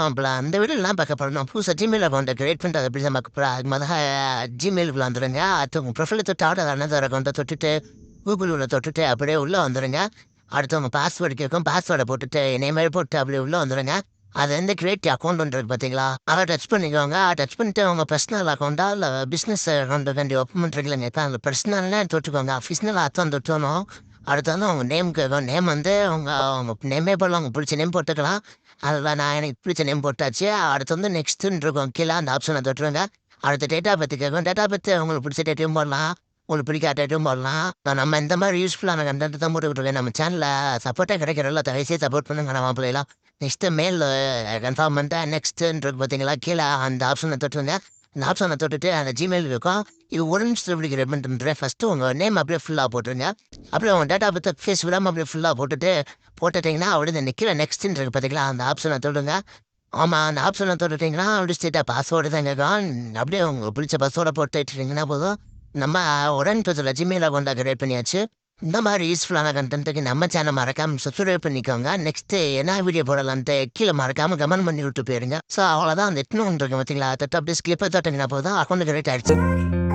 அப்பல அந்த வீடியோலாம் பார்க்க போறோம். புதுசா Gmail அக்கவுண்ட் கிரியேட் பண்றது எப்படி தான் பார்க்க போறோம். அதுக்கு மொதல்ல Gmailக்குள்ள வந்துருங்க. அடுத்து உங்க ப்ரொஃபைல தொட்டு ஆர்டர் அனதர் அக்கவுண்ட்ட தொட்டுட்டு, கூகுள் உள்ள தொட்டுட்டு அப்படியே உள்ள வந்துருங்க. அடுத்து உங்க பாஸ்வேர்டு கேட்கும். பாஸ்வேர்ட போட்டுட்டு என்னைய மாரி போட்டு அப்படியே உள்ள வந்துருங்க. அது வந்து கிரியேட் அக்கவுண்ட்ன்றது பார்த்தீங்களா? அத டச் பண்ணிக்கோங்க. டச் பண்ணிட்டு உங்க பெர்சனல் அக்கவுண்டா இல்ல பிசினஸ் அக்கவுண்ட் வேண்டி ஓப்பன் பண்றீங்களா? அந்த பெர்சனல்னு தொட்டுக்கோங்க. அஃபிஷியல் அதான் தொட்டணும். அடுத்து வந்து உங்க நேம் கேட்கும். நேம் வந்து உங்க உங்க நேமே போடலாம். உங்களுக்கு பிடிச்ச நேம் போட்டுக்கலாம். அதில நான் எனக்கு பிடிச்ச நேம் போட்டாச்சு. அடுத்து வந்து நெக்ஸ்ட்டுன்னு இருக்கும். கீழ அந்த ஆப்ஷன தொட்டுருங்க. அடுத்து டேட் ஆஃப் பர்த் கேட்கும். டேட் ஆஃப் பர்த் உங்களுக்கு பிடிச்ச டேட்டையும் போடலாம். உங்களுக்கு பிடிக்காத டேட்டும் போடலாம். நம்ம இந்த மாரி யூஸ்ஃபுல்லான கன்டென்ட் தான் போட்டுக்கிட்டுருக்கேன். நம்ம சேனல்ல சப்போர்ட்டே கிடைக்கிறதில்ல. தயவுசெய்து சப்போர்ட் பண்ணுங்க நம்ம மாப்பிள்ளைலாம். நெக்ஸ்ட்டு மெயில் கன்ஃபார்ம் பண்ணிட்டேன். நெக்ஸ்ட்டுன்னு இருக்கு பார்த்தீங்களா? கீழ அந்த ஆப்ஷன தொட்டுருங்க. அந்த ஆப்ஷன தொட்டுட்டு அந்த Gmail இருக்கும். இது ஒரு நிமிஷத்துல எப்படி கிரியேட் பண்ணுறேன். ஃபர்ஸ்ட்டு உங்க நேம் அப்படியே ஃபுல்லா போட்டுருங்க. அப்புறம் உங்க டேட் ஆஃப் பர்த் ஃபேஸ் விடாம அப்படியே ஃபுல்லா போட்டுட்டீங்கன்னா, அப்படியே இந்த கீழ நெக்ஸ்ட்டுன்னு இருக்கு பார்த்தீங்களா? அந்த ஆப்ஷன தொடுங்க. ஆமா. அந்த ஆப்ஷன தொட்டுட்டீங்கன்னா, அப்படியே ஸ்ட்ரெயிட்டா பாஸ்வேர்டு தான் கேட்கும். அப்படியே உங்களுக்கு பிடிச்ச பாஸ்வேர்ட போட்டு வச்சுட்டீங்கன்னா போதும். நம்ம உடன்பிறப்புல Gmail அக்கவுண்ட்ட கிரியேட் பண்ணியாச்சு. இந்த மாரி யூஸ்ஃபுல்லான கன்டென்ட்டுக்கு நம்ம சேனல் மறக்காம சப்ஸ்கிரைப் பண்ணிக்கோங்க. நெக்ஸ்ட்டு என்ன வீடியோ போடலான்ட்டு கீழ மறக்காம கமெண்ட் பண்ணி விட்டு போயிருங்க. ஸோ அவ்வளோதான் அந்த எட்நூறு இருக்கு பார்த்தீங்களா? தொட்டு அப்படியே ஸ்கிப்ப தொட்டீங்கன்னா போதும் அக்கவுண்ட் கிரியேட் ஆயிடுச்சு.